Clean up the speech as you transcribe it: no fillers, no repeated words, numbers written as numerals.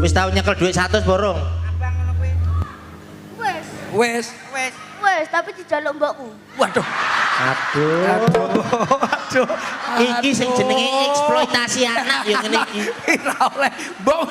Wis tau nyekel duit 100 borong. Wes. Wes, tapi dijaluk mbokku. Waduh. Aduh. Iki sing jenenge eksploitasi anak ya ngene iki. Ora oleh. Mbok